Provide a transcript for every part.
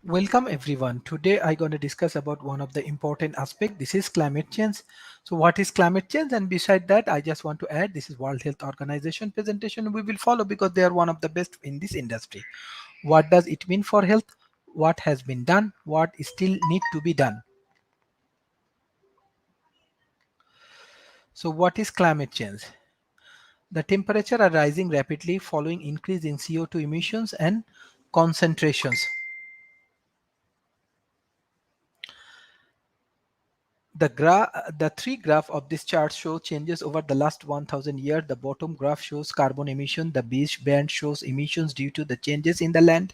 Welcome everyone. Today I'm going to discuss about one of the important aspect. This is climate change. So what is climate change? And beside that, I just want to add this is World Health Organization presentation we will follow because they are one of the best in this industry. What does it mean for health? What has been done? What still need to be done? So what is climate change? The temperature are rising rapidly following increase in CO2 emissions and concentrations. The three graph of this chart show changes over the last 1000 years. The bottom graph shows carbon emission. The beige band shows emissions due to the changes in the land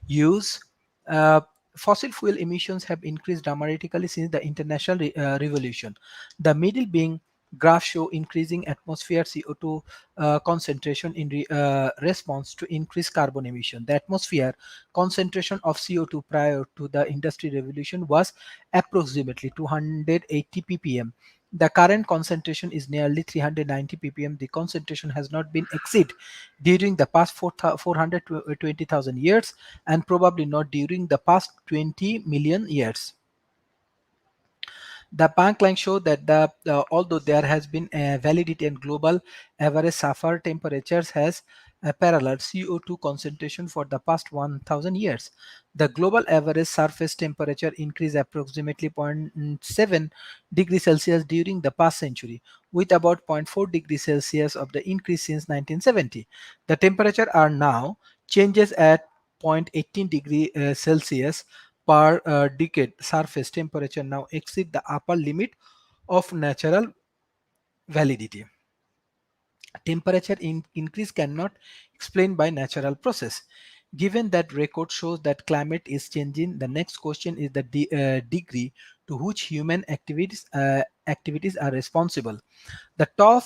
use. Uh, Fossil fuel emissions have increased dramatically since the international revolution. The middle being graph show increasing atmosphere CO2 concentration in response to increased carbon emission. The atmosphere concentration of CO2 prior to the industry revolution was approximately 280 ppm. The current concentration is nearly 390 ppm. The concentration has not been exceeded during the past 420,000 years and probably not during the past 20 million years. The bank line show that although there has been a validity and global average suffer temperatures has parallel CO2 concentration for the past 1000 years. The global average surface temperature increased approximately zero point 0.7 degrees Celsius during the past century, with about zero point 0.4 degrees Celsius of the increase since 1970. The temperature are now changes at 0.18 degree Celsius per decade. Surface temperature now exceed the upper limit of natural validity. Temperature increase cannot explained by natural process. Given that record shows that climate is changing, the next question is the degree to which human activities are responsible. The top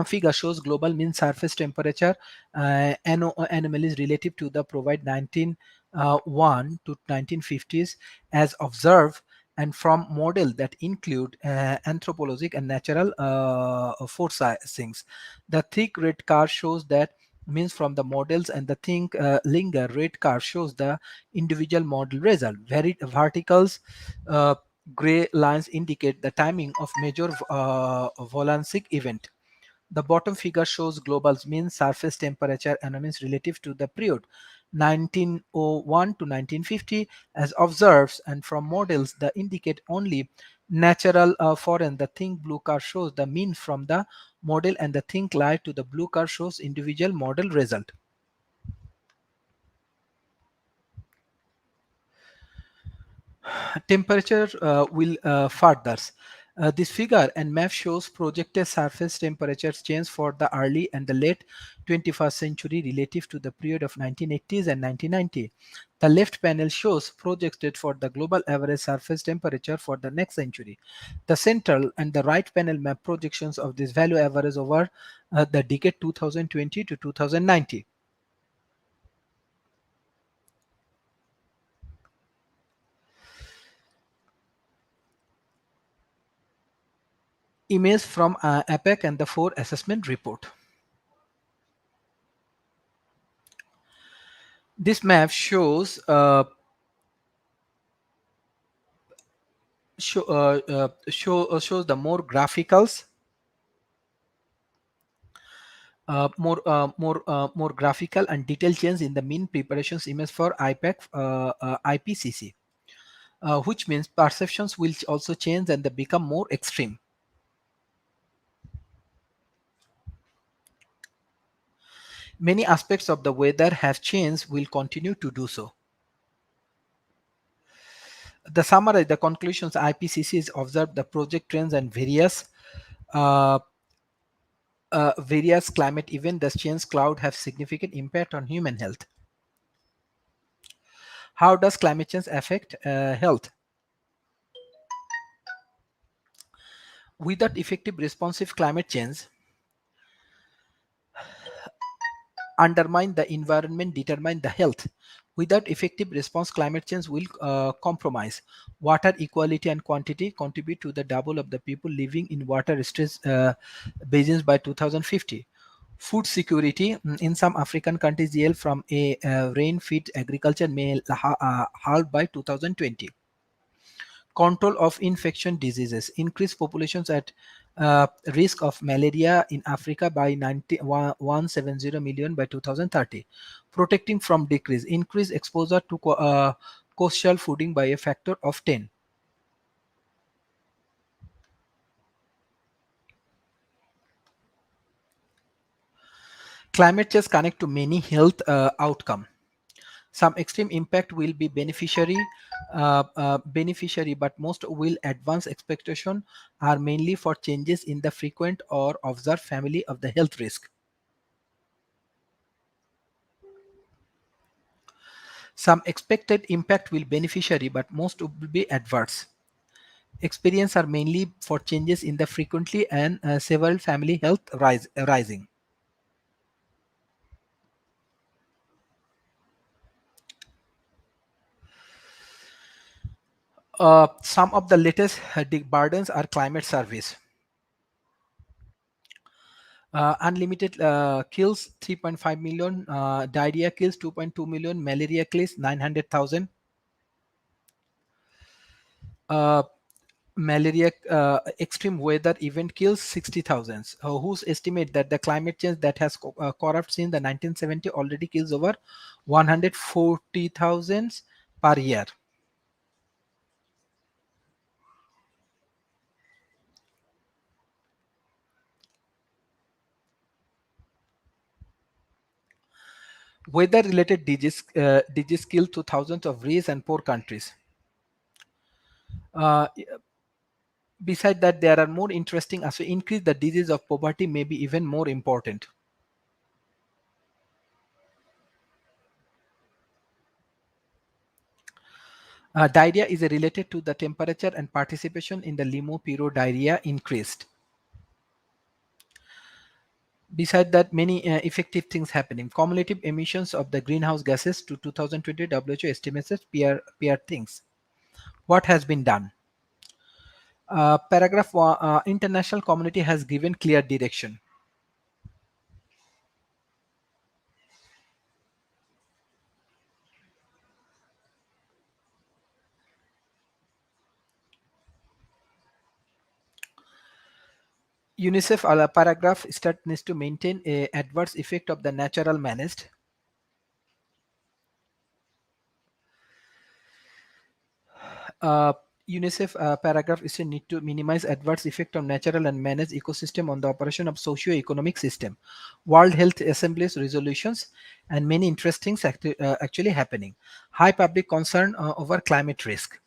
figure shows global mean surface temperature anomalies relative to the provide 1901 to 1950s as observed and from model that include anthropologic and natural forcings. The thick red car shows that means from the models and the think linger red car shows the individual model result. Very verticals gray lines indicate the timing of major volcanic event. The bottom figure shows global mean surface temperature anomalies relative to the period 1901 to 1950 as observed and from models that indicate only natural foreign. The think blue car shows the mean from the model and the think light to the blue car shows individual model result. Temperature will further. This figure and map shows projected surface temperatures change for the early and the late 21st century relative to the period of 1980s and 1990. The left panel shows projected for the global average surface temperature for the next century. The central and the right panel map projections of this value average over the decade 2020 to 2090. Image from APEC and the 4 assessment report. This map shows shows the more graphicals more graphical and detailed change in the mean preparations image for IPAC IPCC, which means perceptions will also change and they become more extreme. Many aspects of the weather have changed, will continue to do so. The summary, the conclusions, IPCC has observed the project trends and uh, various climate events that change cloud have significant impact on human health. How does climate change affect health? Without effective responsive climate change, undermine the environment, determine the health. Without effective response, climate change will compromise water equality and quantity, contribute to the double of the people living in water stress basins by 2050. Food security. In some African countries, yield from a rain-fed agriculture may halve by 2020. Control of infection diseases. Increased populations at risk of malaria in Africa by 170 million by 2030. Protecting from decrease. Increased exposure to coastal fooding by a factor of 10. Climate change connect to many health outcome. Some extreme impact will be beneficiary, but most will advance expectation are mainly for changes in the frequent or observed family of the health risk. Some expected impact will beneficiary, but most will be adverse. Experience are mainly for changes in the frequently and several family health rising. Some of the latest burdens are climate service. Unlimited kills 3.5 million, diarrhea kills 2.2 million, malaria kills 900,000, uh, malaria extreme weather event kills 60,000. Whose estimate that the climate change that has corrupt since the 1970 already kills over 140,000 per year. Weather related disease kill to thousands of rich and poor countries. Uh, Beside that, there are more interesting as we increase the disease of poverty may be even more important. Diarrhea is related to the temperature and participation in the diarrhea increased. Beside that, many effective things happening. Cumulative emissions of the greenhouse gases to 2020 WHO estimates PR things. What has been done? Paragraph one, international community has given clear direction. UNICEF paragraph start needs to maintain a adverse effect of the natural managed. uh, UNICEF paragraph is to need to minimize adverse effect of natural and managed ecosystem on the operation of socio-economic system. World Health Assembly's resolutions and many interesting things actually happening. High public concern over climate risk.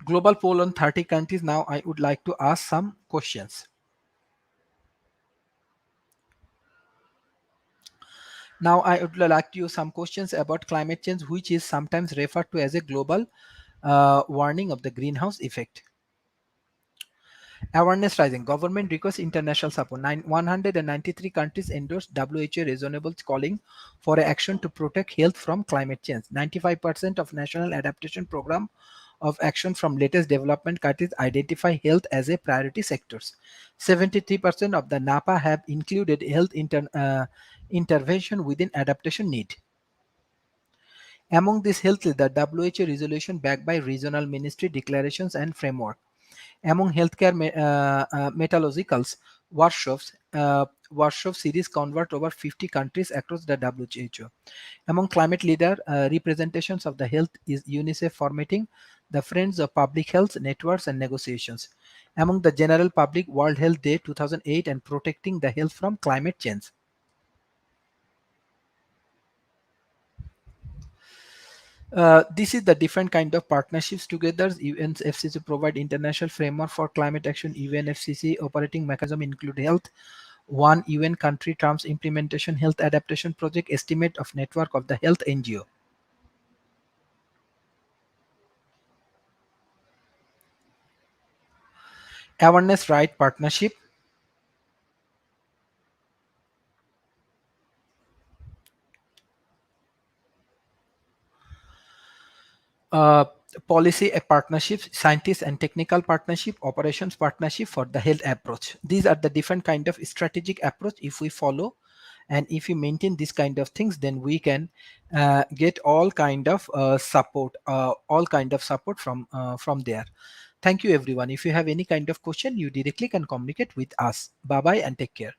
Global poll on 30 countries. Now I would like to ask some questions. Now I would like to use some questions about climate change, which is sometimes referred to as a global warning of the greenhouse effect. Awareness rising. Government requests international support. 193 countries endorsed WHO reasonable calling for action to protect health from climate change. 95% of national adaptation program of action from latest development countries identify health as a priority sectors. 73% of the NAPA have included health intervention within adaptation need. Among these health, the WHO resolution backed by regional ministry declarations and framework. Among healthcare metallurgicals workshop series convert over 50 countries across the WHO. Among climate leader representations of the health is UNICEF formatting the Friends of Public Health networks and negotiations. Among the general public, World Health Day 2008 and protecting the health from climate change. This is the different kind of partnerships together. UNFCCC provide international framework for climate action. UNFCCC operating mechanism include health. One UN country terms implementation health adaptation project estimate of network of the health NGO. Awareness right partnership. policy partnerships, scientists and technical partnership, operations partnership for the health approach. These are the different kind of strategic approach if we follow, and if we maintain this kind of things, then we can get all kind of support from there. Thank you everyone. If you have any kind of question, you directly can communicate with us. Bye bye and take care.